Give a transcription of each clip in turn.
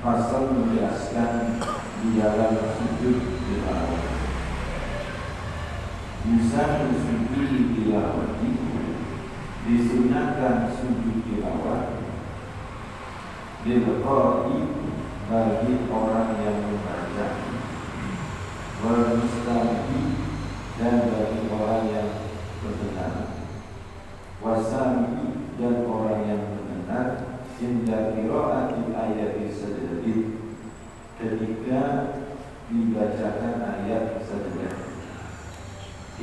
Pasal menjelaskan di dalam sujud tilawah. Bisa sujud tilawah disunahkan sujud tilawah dilqai bagi orang yang membaca, wal mustami dan bagi orang yang mendengar, wasami dan orang yang mendengar. Inda qiraati ayati sajdah, ketika dibacakan ayat sajdah.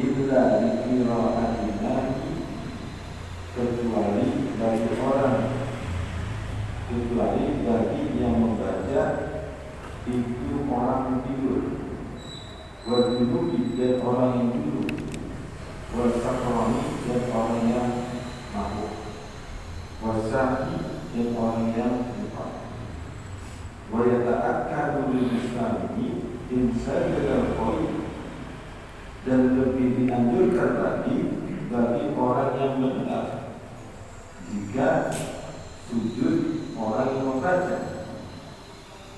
Illa li qiraatina, kecuali bagi yang membaca itu orang tidur, waduduki dan orang yang duduk, wasakroni dan orang yang mabuk, wasahi dan orang yang lupa. Wa yata'akkadu lil muslimi insan dalam qoi, dan lebih dianjurkan lagi bagi orang yang mendengar jika sujud orang yang membaca.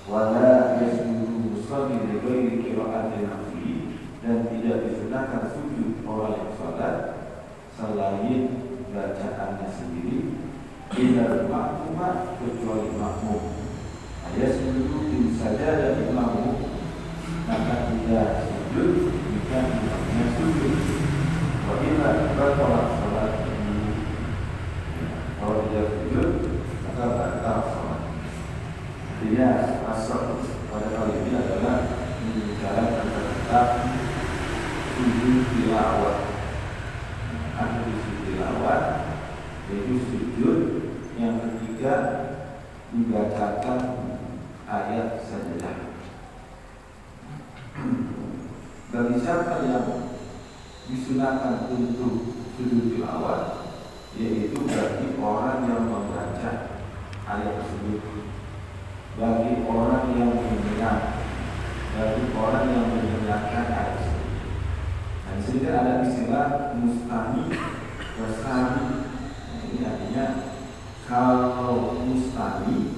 Wala yasjudu musalli li ghairi qira'ati nafsi, dan tidak disunahkan sujud orang yang salat selain bacaannya sendiri. Illa makmumah, kecuali makmum. Ayat sujud saja dari makmum, maka tidak sujud jika imamnya sujud. Wa illa batalat salat, kalau tidak sujud maka batal salat. Artinya asal pada kali ini adalah membicarakan tentang sujud tilawah. Ada sujud tilawah, yaitu sujud yang ketiga dibacakan ayat sajdah. Bagi siapa yang disunahkan untuk sujud tilawah, yaitu bagi orang yang membaca ayat tersebut, bagi orang yang mendengar, bagi orang yang mendengarkan ayat tersebut. Dan di sini ada istilah mustami, wasami. Ini artinya kalau mustami,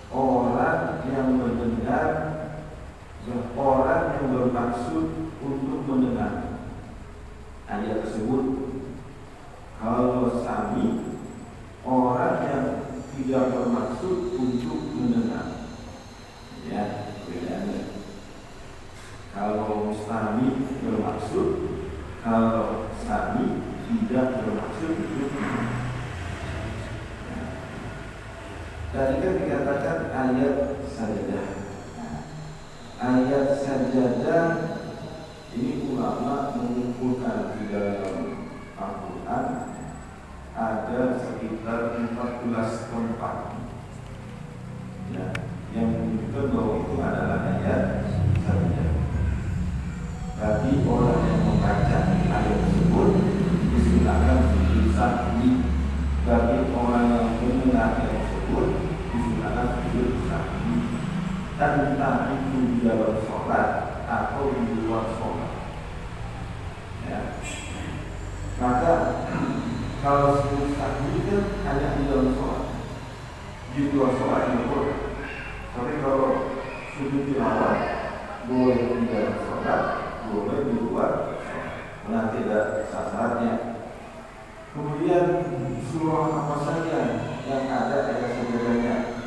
orang yang mendengar, orang yang bermaksud untuk mendengar ayat tersebut. Kalau sami, orang yang tidak bermaksud untuk mendengar. Ya, bedanya. Kalau mustami bermaksud, kalau sami tidak bermaksud untuk mendengar. Tadi kan dikatakan ayat sajdah. Ayat sajdah ini ulama mengumpulkan di dalam Al-Quran ada sekitar 14 tempat. Ya, yang menunjukkan bahwa itu adalah ayat sajdah. Bagi orang yang membaca ayat tersebut disunahkan sujud sahwi. Bagi orang yang mendengar ayat tersebut disunahkan sujud sahwi. Dan entah itu di dalam sholat atau di luar sholat. Ya. Maka kalau sujud sahwi itu hanya di dalam sholat, di luar sholat itu boleh. Tapi kalau sujud tilawah boleh di dalam sholat, boleh di luar sholat. nanti ada syaratnya. Kemudian surah apa saja yang ada ayat sajadahnya?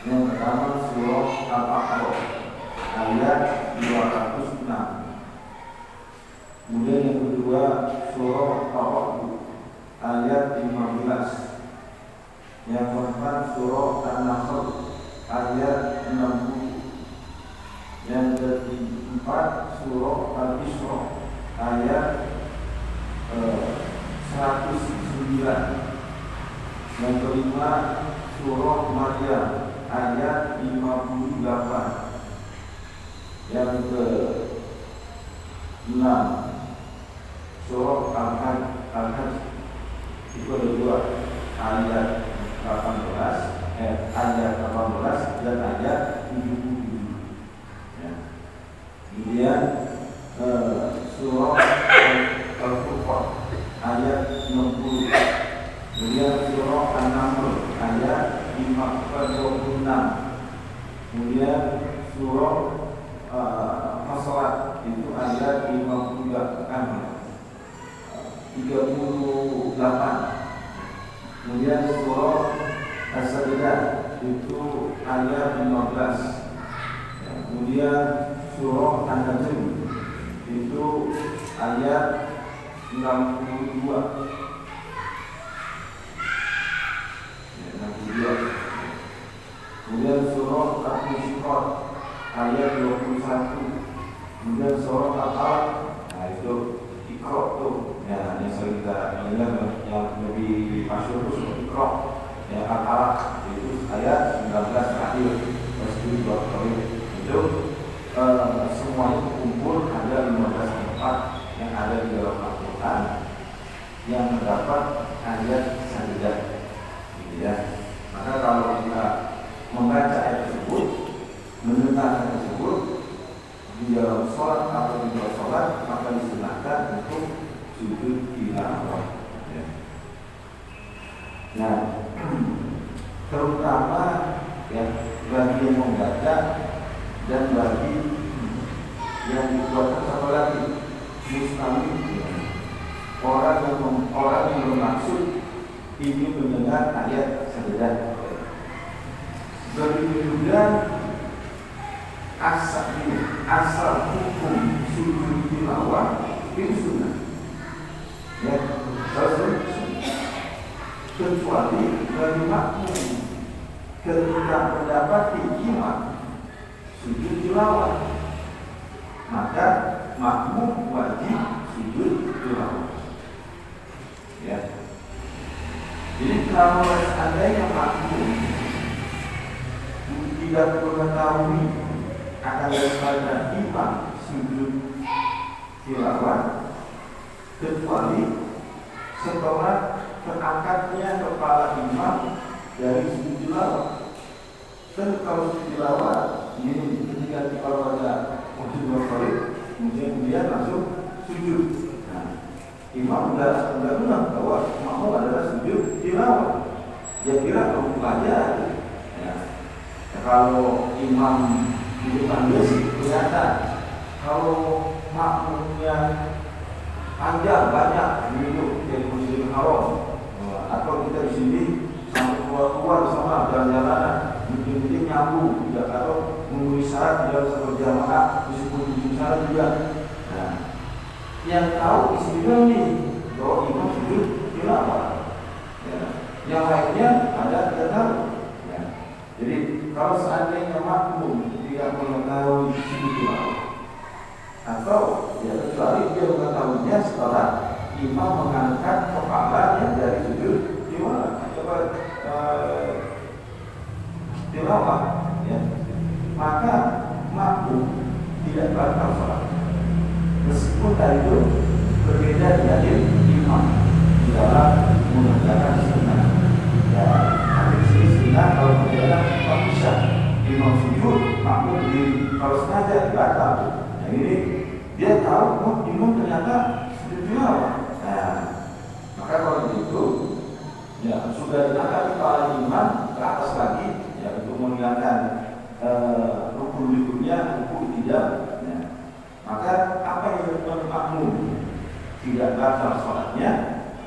Yang pertama surah Al-A'raf ayat 206. Kemudian yang kedua surah Al-A'raf ayat 15. Yang keempat surah An-Nahl ayat 60. Yang keempat surah Al-Isra ayat 109. Yang kelima surah Maryam ayat 58. Yang ke-6 surah Al-Hajj itu ada dua, ayat 18 dan ayat 77. Ya. Kemudian surah Al-Furqan ayat 60. Kemudian surah An-Naml ayat 26. Kemudian surah Fasalat itu ayat 38. Kemudian surah As-Sajdah itu ayat 15. Kemudian surah An-Najm itu ayat 62. Kemudian surah Al-Insyiqaq ayat 21. Kemudian surah Al-Alaq, nah itu Iqra tuh, ya yang sering kita dengar yang lebih masyhur itu surah Iqra. Ya Al-Alaq itu ayat 19 terakhir. Itu semuanya kumpul ada 15 tempat yang ada di dalam Al-Quran yang terdapat ayat sajdah, gitu ya. Maka kalau kita membaca ayat tersebut, mendengar ayat tersebut di dalam sholat atau di luar sholat, maka disunahkan untuk sujud tilawah. Ya. Nah, terutama ya bagi yang membaca dan bagi yang dikuatkan satu lagi mustami, orang yang bermaksud ingin mendengar ayat sajdah. Begitu juga asal hukum sujud tilawah itu sunnah. Ya, sunnah. Kecuali bagi makmum ketika mendapati imam sujud tilawah, maka makmum wajib sujud tilawah. Ya. Jadi kalau seandainya makmum tidak mengetahui akan daripada imam sujud tilawah, kecuali setelah terangkatnya kepala imam dari sujud tilawah. Dan kalau sujud tilawah ini ketika kalau ada wajib bersolid, kemudian langsung sujud. Nah, imam sudah bilang bahwa makmum adalah sujud tilawah. Dia kira cukup aja. Ya. Kalau imam di depan dia sih kelihatan. Kalau makmumnya panjang banyak begitu dari Masjidil Haram, atau kita di sini sampai keluar sama jalan-jalanan, mungkin nyambung tidak, atau memenuhi syarat dalam satu jamaah meskipun tujuh syarat juga. Nah, yang tahu istilah ini bahwa imam sujud tilawah. Ya. Yang lainnya ada tidak tahu. Ya. Jadi kalau seandainya makmum tidak mengetahui sujud tilawah, atau ya kecuali dia mengetahuinya setelah imam mengangkat kepalanya dari sujud tilawah, ya, maka makmum tidak batal sholat meskipun tadi itu berbeda dari imam di dalam mengerjakan sunnah. Ya, di sini sunnah kalau mengerjakan manusia imam sujud, makmum berdiri. Kalau sengaja batal. Nah ini dia tahu, oh imam ternyata sujud tilawah. Nah, maka kalau begitu, ya sudah diangkat kepala imam ke atas lagi, ya untuk menghilangkan rukun berikutnya, rukun tidak. Ya. Maka apa yang dilakukan makmum tidak batal sholatnya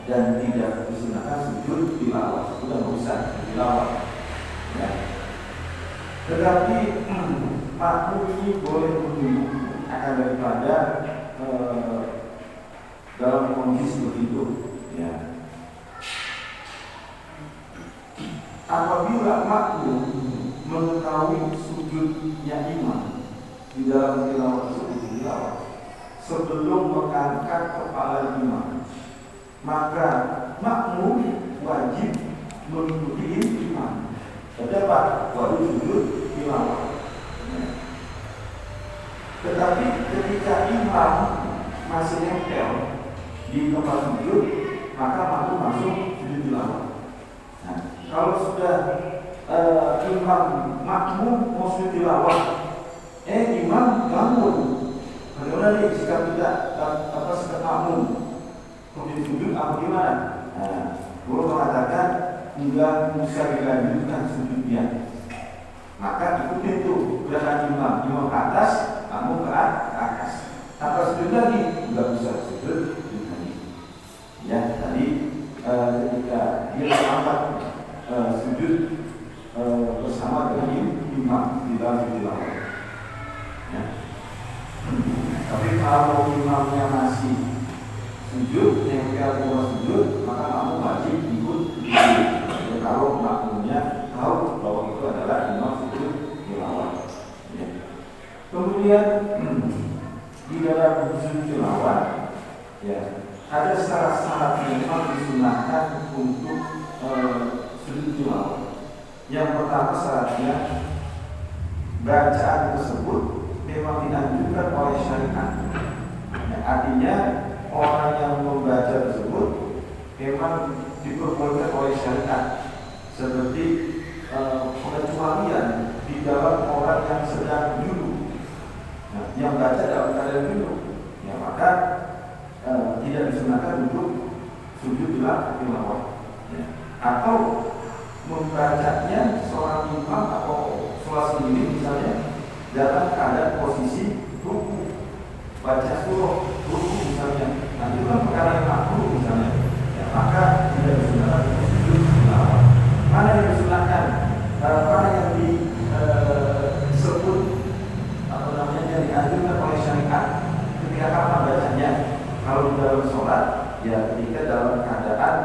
dan tidak disunahkan sujud tilawah. Sudah nggak usah tilawah. Ya. Tetapi makmum ini boleh berdiri akan daripada dalam kondisi begitu. Ya. Apabila makmum mengetahui sujudnya imam di dalam tilawah tersebut sebelum mengangkat kepala imam, maka makmum wajib mengikuti imam. Terdapat wajib sujud tilawah. Tetapi ketika imam masih nempel di tempat sujud, maka makmum masuk sujud tilawah. Nah, kalau sudah imam makmum mau sujud tilawah, imam bangun, bagaimana nih sikap kita? Sikap makmum? Kemudian sujud apa gimana? Nah, guru mengatakan enggak bisa dilanjutkan sujudnya. Maka ikuti itu gerakan imam ke atas, kamu ke atas. Tanpa sujud lagi, enggak bisa sujud lagi. Ya, tadi ketika dia angkat sujud bersama dengan imam di dalam tilawah. Ya. Tapi kalau imamnya masih sujud, nempel sujud, maka kamu wajib ikut. Kalau makmumnya tahu bahwa itu adalah imam sujud tilawah. Ya. Kemudian di dalam sujud tilawah, ya, ada syarat-syarat yang memang disunahkan untuk sujud tilawah. Yang pertama syaratnya, bacaan tersebut memang dianjurkan oleh syariat. Ya, artinya orang yang membaca tersebut memang diperbolehkan oleh syariat. Seperti pengecualian di dalam orang yang sedang duduk, nah, yang baca dalam keadaan duduk, ya, maka tidak disunahkan untuk sujud tilawah. Ya. Atau membacanya seorang imam atau sholat sendiri misalnya dalam keadaan posisi ruku, baca surah ruku misalnya, nah itu kan perkara yang makruh misalnya, ya, maka tidak disunahkan untuk sujud tilawah. Mana yang disunahkan, mana yang disebut yang dianjurkan oleh syariat, ketika kapan bacanya? Kalau dalam sholat, ya ketika dalam keadaan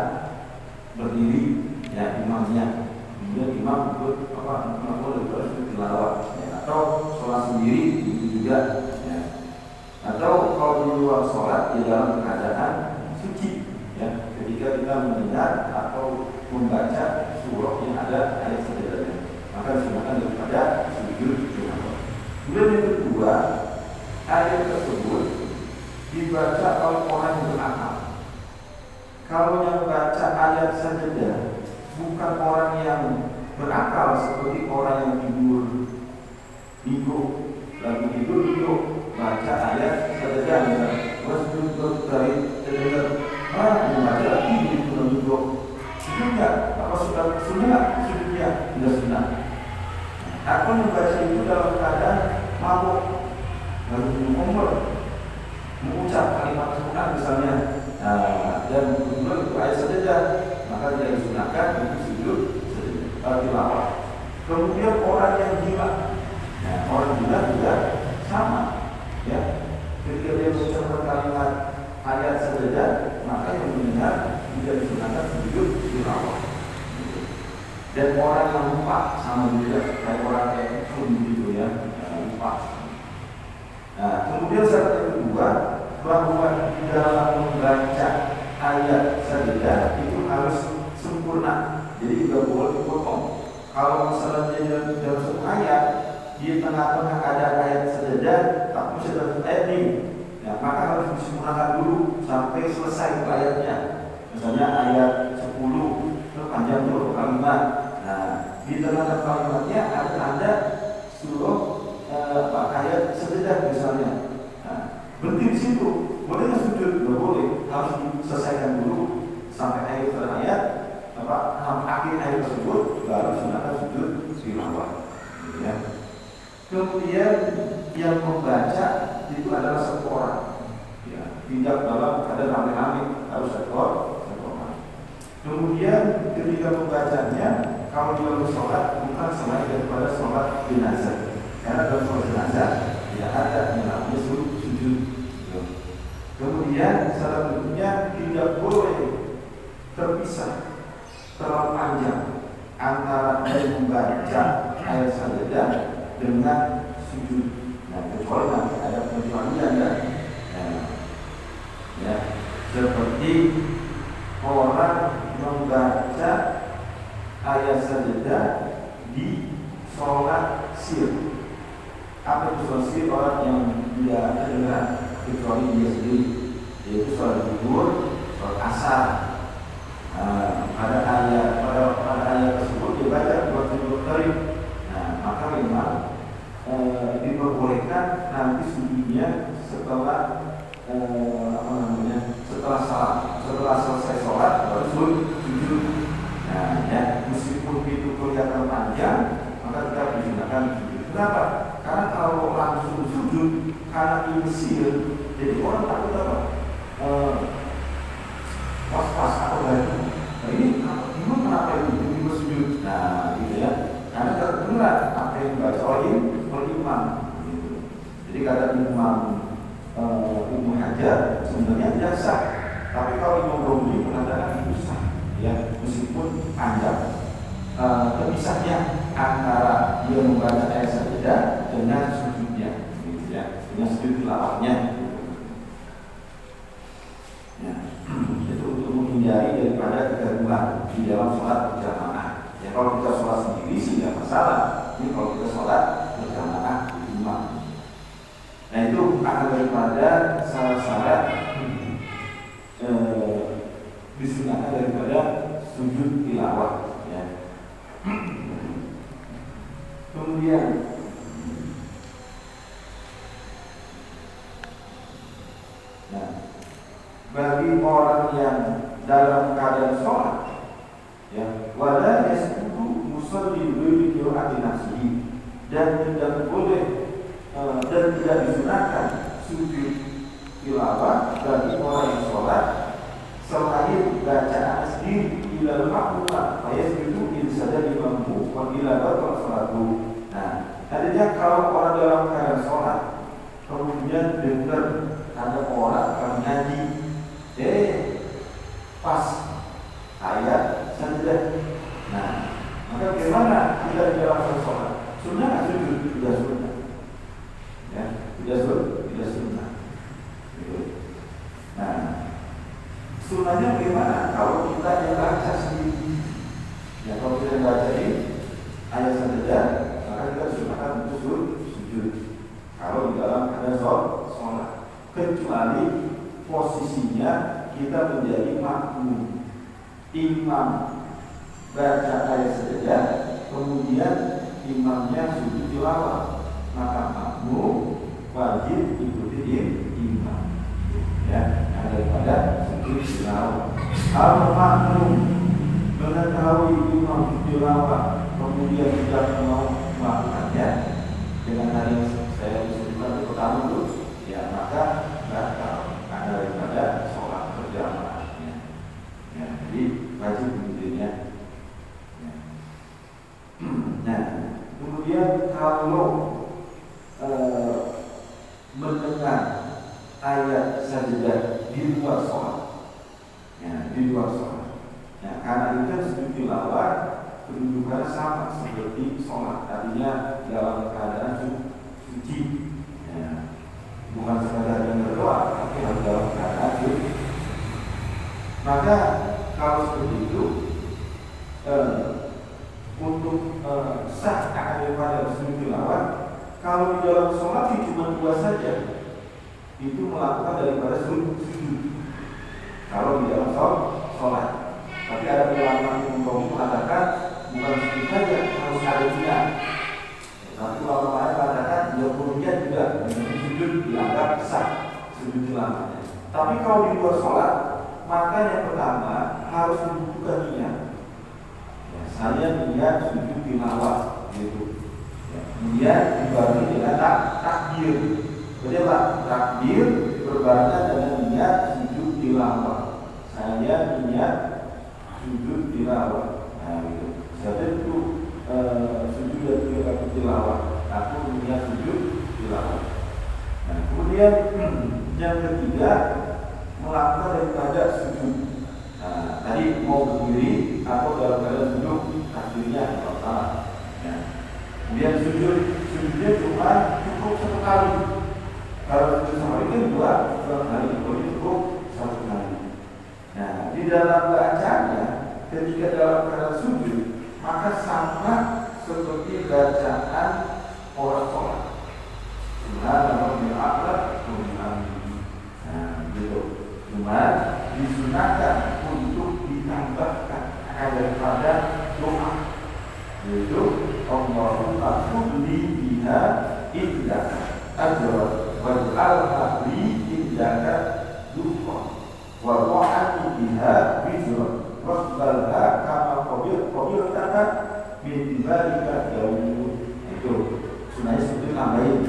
berdiri, ya imamnya, kemudian imam ikut sujud tilawah, ya, atau sholat sendiri itu juga, ya. Atau kalau di luar sholat, di dalam keadaan suci, ya, ketika kita mendengar atau membaca surah yang ada ayat sajadahnya, maka disunahkan daripada sujud tilawah. Kemudian yang kedua, ayat tersebut dibaca oleh orang yang berakal. Kalau yang baca ayat sajadah bukan orang yang berakal, seperti orang yang tidur, lagi tidur, baca ayat sajadah, wasjud dari sajadah, membaca lagi tidur, sujudnya, apa sudah sujudnya tidak sunnah. Aku membaca itu dalam keadaan mabuk, lalu mengucap kalimat Quran misalnya, dan kemudian itu ayat sajadah, maka tidak disunahkan untuk sujud tilawah. Kemudian orang yang gila, orang gila juga sama, ya. Ketika dia mengucapkan kalimat ayat sajadah, maka yang mendengar tidak disunahkan sujud tilawah. Dan orang yang lupa sama juga kayak orang kayak gitu, ya, lupa. Nah, kemudian syarat yang kedua, bahwa dalam membaca ayat sajadah itu harus sempurna. Jadi tidak boleh dipotong. Kalau misalnya dalam satu ayat di tengah-tengah ada ayat sajadah, tapi sudah ayat ini, ya, maka harus disempurnakan dulu sampai selesai ayatnya. Misalnya ayat 10 itu panjang dulu kalimat. Nah, di tengah-tengah kalimatnya ada surah ayat sajadah misalnya. Nah, berhenti di situ, boleh nggak sujud? Nggak boleh, harus diselesaikan dulu sampai akhir ayat, sampai akhir ayat tersebut, baru sunahkan sujud tilawah. Ya. Kemudian yang membaca itu adalah satu orang, ya. tidak dalam keadaan rame-rame, harus sektor. Kemudian ketika membacanya, kalau dalam sholat bukan selain daripada sholat jenazah, karena dalam sholat jenazah tidak ada yang namanya sujud. Kemudian salah satunya tidak boleh terpisah terlalu panjang antara membaca ayat sajadah dengan sujud. Nah, kecuali nanti ada pengecualian ya, seperti orang membaca ayat sajadah di sholat sir. Apa itu sholat sir? Orang yang tidak terdengar kecuali dia sendiri, yaitu sholat zuhur, sholat asar. Pada ayat tersebut dia baca buat tarik. Nah, maka memang diperbolehkan nanti sujudnya setelah setelah selesai sholat baru sujud. Nah, ya, meskipun itu kelihatan panjang, maka kita digunakan sujud. Kenapa? Karena kalau langsung sujud karena di Mesir, jadi orang takut apa? Was-was atau lagi. Nah, ini bingung kenapa itu tiba sujud. Nah, gitu ya. Karena terdengar apa yang dibaca oleh imam. Gitu. Jadi kata imam Ibnu Hajar sebenarnya tidak sah. Tapi kalau Imam Romli mengatakan itu sah, ya, meskipun panjang. Terpisahnya antara dia membaca ayat sajadah dengan sujudnya, gitu ya, dengan sujud tilawahnya. Ya, itu untuk menghindari daripada kegaduhan di dalam sholat berjamaah. Ya, kalau kita sholat sendiri sih tidak masalah. Ini kalau kita sholat berjamaah di rumah. Nah, itu akan daripada syarat disunahkan daripada sujud tilawah. Ya. Kemudian bagi orang yang dalam keadaan sholat, ya, wala yasbutu musalli bi qira'ati nafsihi, dan tidak boleh dan tidak disunahkan sujud tilawah bagi orang yang sholat selain bacaan sendiri ila al-ma'mum yasbutu in saja imammu wa ila batal salatu. Nah, artinya kalau orang dalam keadaan sholat kemudian dengar ada orang yang nyanyi, pas ayat sajadah. Nah, maka bagaimana kita di dalam sholat? Sunnah nggak sujud? Tidak sunnah. Ya, tidak sunnah. Nah, sunnahnya bagaimana? Kalau kita yang baca sendiri, ya, kalau kita yang baca ini ayat sajadah, maka kita sunnahkan untuk sujud. Kalau di dalam keadaan sholat, kecuali posisinya kita menjadi makmum, imam baca ayat sajadah, kemudian imamnya sujud tilawah, maka makmum wajib ikuti imam, ya, daripada sujud tilawah. Kalau makmum mengetahui imam sujud tilawah kemudian tidak mau melakukannya dengan hal yang saya sebutkan pertama dulu, ya, maka batal daripada sholat berjamaah. Ya, jadi wajib begitunya. Ya. Nah, kemudian kalau mendengar ayat sajadah di luar sholat, ya, di luar sholat, ya, karena itu sujud tilawah kedudukannya sama seperti sholat, artinya dalam keadaan suci, ya, bukan sekadar dengar doa, tapi harus dalam keadaan suci. Maka kalau seperti itu, untuk sah akan daripada sujud tilawah, kalau di dalam sholat cuma dua saja, itu melakukan daripada sujud. Kalau di dalam sholat, tapi ada ulama yang mengatakan bukan sujud saja, harus ada niat. Tapi ulama lain mengatakan dia punya juga sujud dianggap sah sujud tilawahnya. Tapi kalau di luar sholat, maka yang pertama harus membutuhkan niat. Ya, saya niat sujud tilawah, gitu. Ya, kemudian dibagi dengan takbir. Betul, takbir berbarengan dengan niat saya niat sujud tilawah. Nah gitu. Saya itu sujud dan tilawah. Aku niat sujud tilawah. Nah kemudian yang ketiga melakukan daripada sujud. Nah tadi mau berdiri atau dalam keadaan duduk akhirnya tidak salah. Nah, kemudian sujudnya cuma cukup satu kali. Kalau sujud sehari kan dua kali, kalau cukup satu kali. Nah di dalam bacaannya ketika dalam keadaan sujud maka sama seperti bacaan orang sholat. Subhanallah a'la wa nah gitu. Cuma disunahkan untuk ditambahkan daripada doa, yaitu Allahumma khudli biha indaka ajran waj'alha li indaka dhukran wa wa'ani biha wizran waqbalha kama qabiltaka min dzalika yawm. Itu sunahnya seperti tambahin.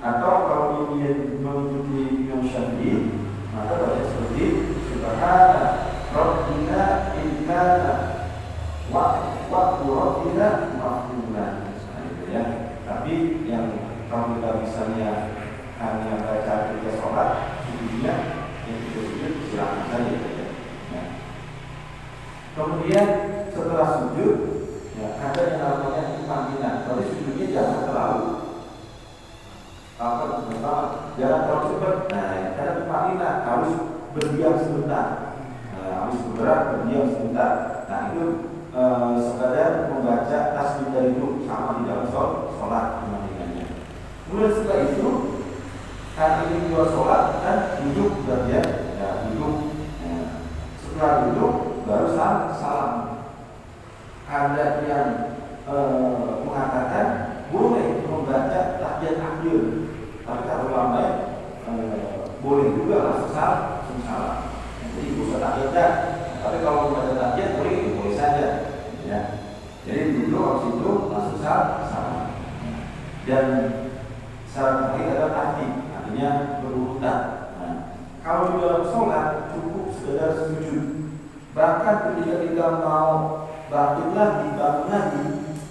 Atau kalau ingin mengikuti Imam Syafi'i maka baca seperti Subhana Rabbina Innana Waktu Rabbina Mahfulan. Nah itu ya. Tapi yang kalau kita misalnya hanya baca ketika sholat sujudnya yang sujud silakan saja ya. Nah, kemudian setelah sujud ya, ada yang namanya panggilan. Tapi sujudnya jangan terlalu jangan terlalu cepat. Nah, karena panggilan harus berdiam sebentar. Harus bergerak berdiam sebentar. Nah itu sekadar membaca tasbih dari itu sama di dalam sholat pemandiannya. Kemudian setelah itu karena ini dua sholat dan duduk berdiam ya duduk. Nah, setelah duduk baru salam. Ada yang mengatakan boleh membaca tahiyat akhir, tapi kalau lama boleh juga langsung salam. Jadi usah tahiyat, tapi kalau membaca tahiyat boleh saja. Ya. Jadi dulu waktu itu langsung salam. Dan syarat terakhir adalah tahti, artinya berurutan. Nah, kalau di dalam sholat cukup sekedar sujud. Bahkan ketika kita mau bangun lagi,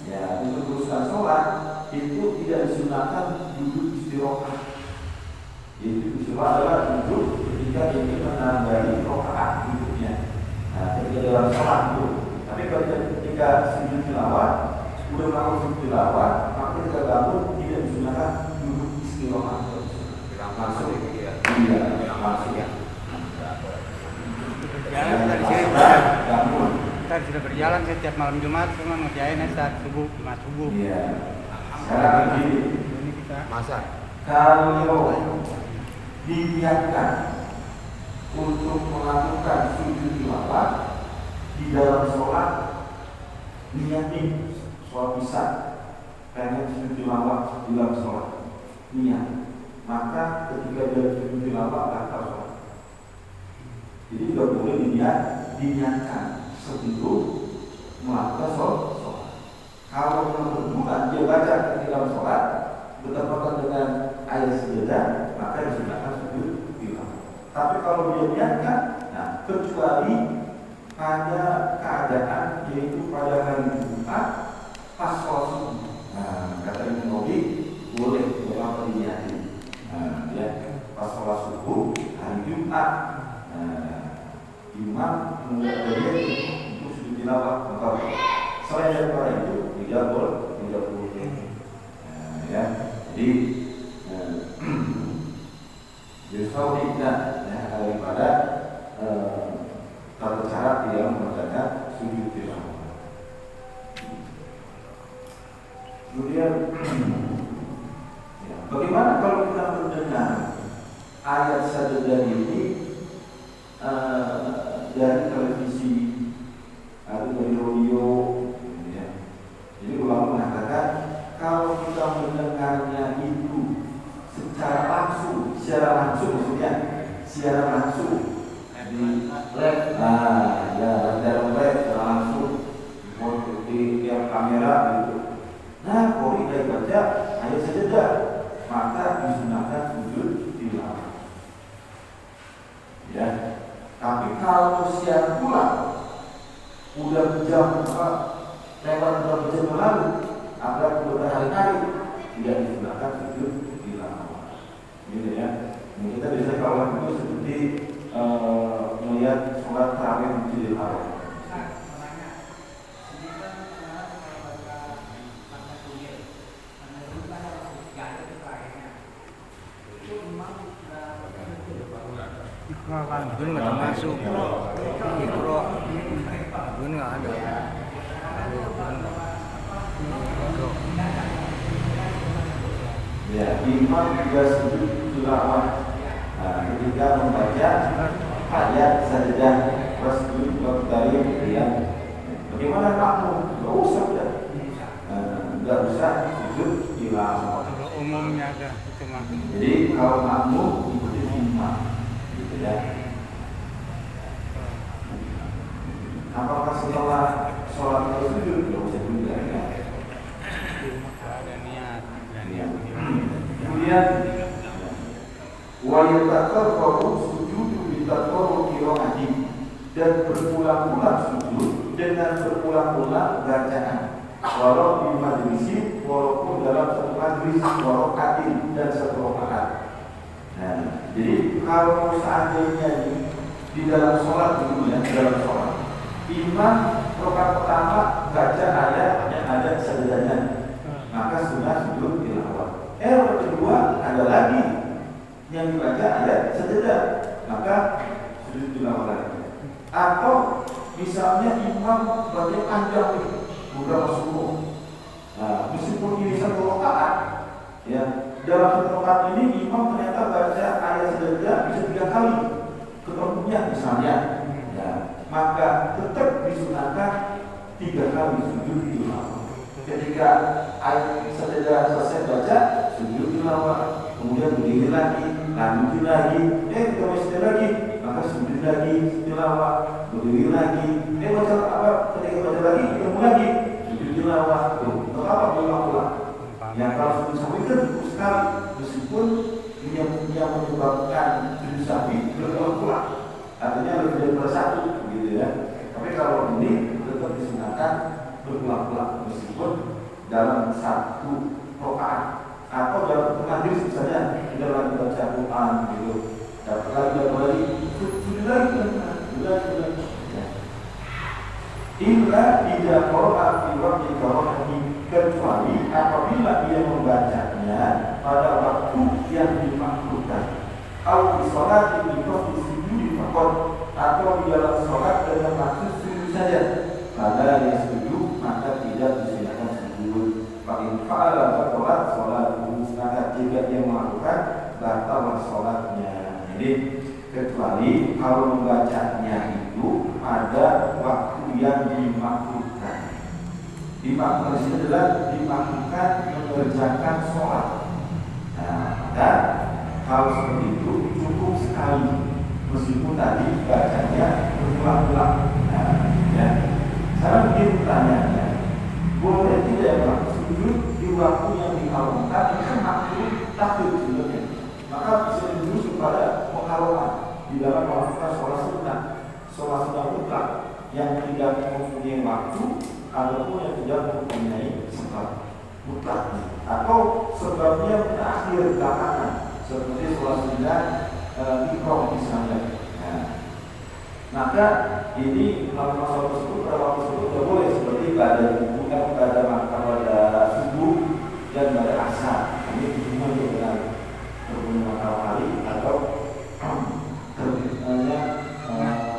ya untuk teruskan sholat itu tidak disunahkan duduk istirahat. Itu istirahat adalah duduk ketika ingin menambahi rakaat duduknya. Nah, ketika dalam sholat itu. Tapi ketika sujud tilawah, sudah melakukan sujud tilawah, maka ketika bangun tidak disunahkan duduk istirahat. Masuk, iya, masuk ya. Kita sudah berjalan setiap malam Jumat, cuma ngerjain saat subuh. Iya. Sekarang begini, masa kalau diniatkan untuk melakukan sujud tilawah di dalam sholat, niat nih, sholat bisa pengen sujud tilawah di dalam sholat, niat. Maka ketika dia sujud tilawah batal sholat. Jadi tidak boleh diniatkan sebelum melakukan sholat. Kalau memang dia baca ketika dalam sholat bertepatan dengan ayat sejadah, maka disunahkan sujud tilawah. Tapi kalau dia niatkan, nah kecuali pada keadaan yaitu pada hari Jumat pas sholat subuh. Nah kata Ibnu Nawawi boleh berapa diniati. Nah ya pas sholat subuh hari Jumat. Imam mengajarkan untuk sujud tilawah maka selain daripada itu tidak boleh. Ya, jadi justru tidak daripada tata cara dia mengerjakan sujud tilawah. Kemudian, ya, bagaimana kalau kita mendengar ayat sajadah ini dari televisi atau dari radio, ya. Jadi ulama mengatakan kalau kita mendengarnya itu secara langsung maksudnya secara langsung di live, ya dalam live secara langsung di tiap kamera gitu. Nah, kalau kita baca ayat sajadah, maka disunahkan sujud tilawah. Ya. Tapi kalau siang pulang, udah jam lewat berapa jam yang lalu, ada berhari-hari tidak digunakan sujud tilawah. Gitu ya. Nah, kita bisa kalau itu seperti melihat sholat tarawih di Masjidil Haram. Bun nggak termasuk mikro, bun nggak ada. Ya, imam juga sujud tilawah. Nah, ketika membaca ayat sajadah wasjud waqtarib yang bagaimana kamu? Nggak usah ya. Nggak usah sujud tilawah. Umumnya ada itu mah. Jadi kalau makmum ikuti imam, gitu ya. Apakah setelah sholat itu sujud? Nggak usah juga ya. Ada niat. Kemudian wayatakan kau sujud bitakor kiroati dan berulang-ulang sujud dengan berulang-ulang bacaan. Walau di majlisi, walaupun dalam satu majlis, warokatin dan satu rakaat. Nah, jadi kalau seandainya di dalam sholat dulu ya, dalam sholat, imam rakaat pertama baca ayat yang ada sajadahnya, maka sudah sujud tilawah. Rakaat kedua ada lagi yang dibaca ayat sajadah, maka sujud tilawah lagi. Atau misalnya imam baca panjang beberapa suku. Nah, meskipun ini satu rakaat, ya dalam satu rakaat ini imam ternyata baca ayat sajadah bisa 3 kali ketemunya misalnya, ya maka tetap disunahkan 3 kali sujud tilawah. Ketika ayat sajadah selesai baca, sujud tilawah, kemudian berdiri lagi, lanjut lagi, kita masih lagi, maka sujud lagi tilawah, berdiri lagi, baca apa? Ketika baca lagi, ketemu lagi, sujud tilawah, untuk apa berulang-ulang? Yang kalau sujud sahwi kan cukup sekali, meskipun yang menyebabkan sujud sahwi berulang-ulang, artinya lebih dari satu, gitu ya. Tapi kalau ini tetap disunahkan berulang-ulang, meskipun dalam satu rakaat atau dalam majlis misalnya kita lagi baca Quran gitu, dapat lagi sujud lagi. Illa tidak qara'a fi waqti qira'ati, kecuali apabila dia membacanya pada waktu yang dimakruhkan. Au fi sholati bi qasdi sujudi faqat, atau di dalam sholat dengan maksud sujud saja. Pada yang sujud maka tidak disunahkan sujud. Fa in fa'ala faqad sholatuhu, maka jika dia melakukan batal sholatnya. Jadi kecuali kalau membacanya itu pada waktu yang dimakruhkan. Dimakruhkan itu adalah dimakruhkan mengerjakan sholat. Nah, maka hal seperti itu cukup sekali, meskipun tadi bacanya berulang-ulang. Nah, ya. Sekarang begini pertanyaannya, boleh tidak ya sujud di waktu yang diharamkan? Ini kan makruh takdir sebenarnya. Maka bisa dirujuk pada pengharaman di dalam melakukan sholat sunnah mutlak yang tidak mempunyai waktu ataupun yang tidak mempunyai sebab mutlak, atau sebabnya berakhir belakangan seperti sholat sunnah ikram misalnya. Nah, maka ini melakukan sholat tersebut pada waktu tersebut tidak boleh, seperti pada subuh dan pada asar. Ini hubungan dengan terbenam matahari atau terbitnya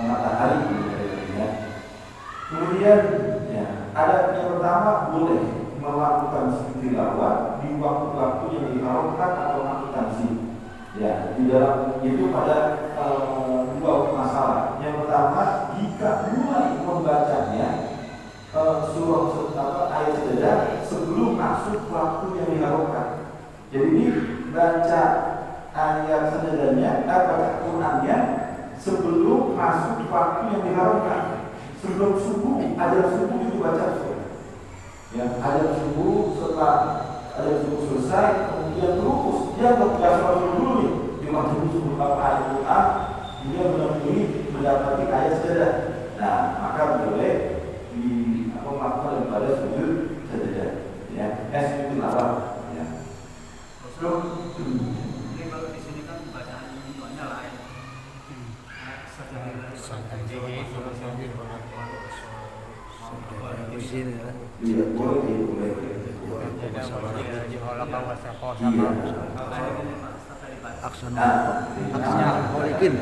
matahari, ya. Kemudian ya, ada yang pertama boleh melakukan tilawah di waktu-waktu yang diharamkan atau akuntansi. Ya, di dalam itu pada dua masalah. Yang pertama, jika mulai membacanya ayat sajadah sebelum masuk waktu yang diharamkan. Jadi ini baca ayat sajadahnya, baca Qur'annya sebelum masuk waktu yang diharamkan. Sebelum subuh, azan subuh itu baca subuh. Ya, azan subuh, setelah azan subuh selesai, kemudian terus dia tidak sholat dulu nih, dia masuk subuh ayat Qur'an, dia menemui mendapati ayat sajadah. Nah, maka boleh melakukan ibadah sujud sajadah. Ya, sujud tilawah. Ya. Ini kalau di sini kan bacaan doanya lain. Di sini ya. Iya, boleh. Aksana Molikin.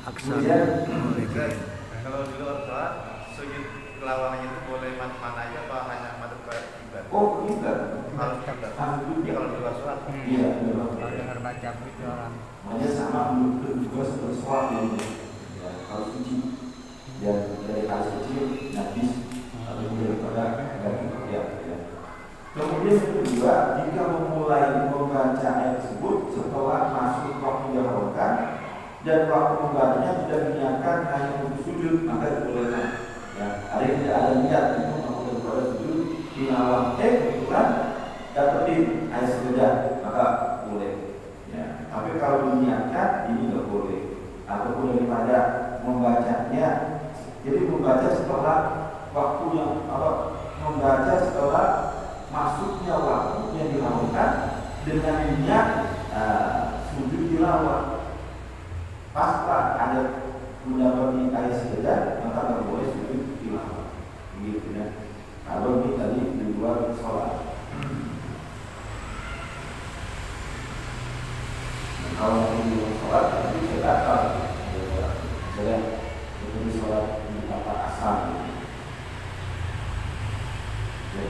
Aksana Molikin. Kalau di luar sholat, sujud tilawahnya itu boleh mana aja apa hanya madhab ke kiblat? Oh, kiblat. Harus kiblat. Ya kalau di luar sholat. Iya, Kalau dengar baca itu orang. makanya sama menurut juga seperti sholat ini. Ya, kalau suci dan dari hal kecil najis atau daripada ya. Kemudian yang kedua, jika memulai membaca ayat tersebut setelah masuk waktu yang diharamkan dan waktu membacanya sudah diniatkan hanya untuk sujud, maka dibolehkan. Ya, ada yang tidak ada niat itu melakukan ibadah sujud tilawah kebetulan dapetin ayat sejadah, maka boleh. Ya, tapi kalau diniatkan ini nggak boleh. Ataupun daripada membacanya, jadi membaca setelah waktu yang membaca setelah masuknya waktu yang dilakukan dengan niat sujud tilawah. Pasca ada mendapati ayat sejadah, maka nggak boleh sujud tilawah. Begitu ya. Kalau ini tadi di luar sholat. Nah, kalau di luar sholat itu sedekah. Sedekah itu sholat di tempat asal. Ya,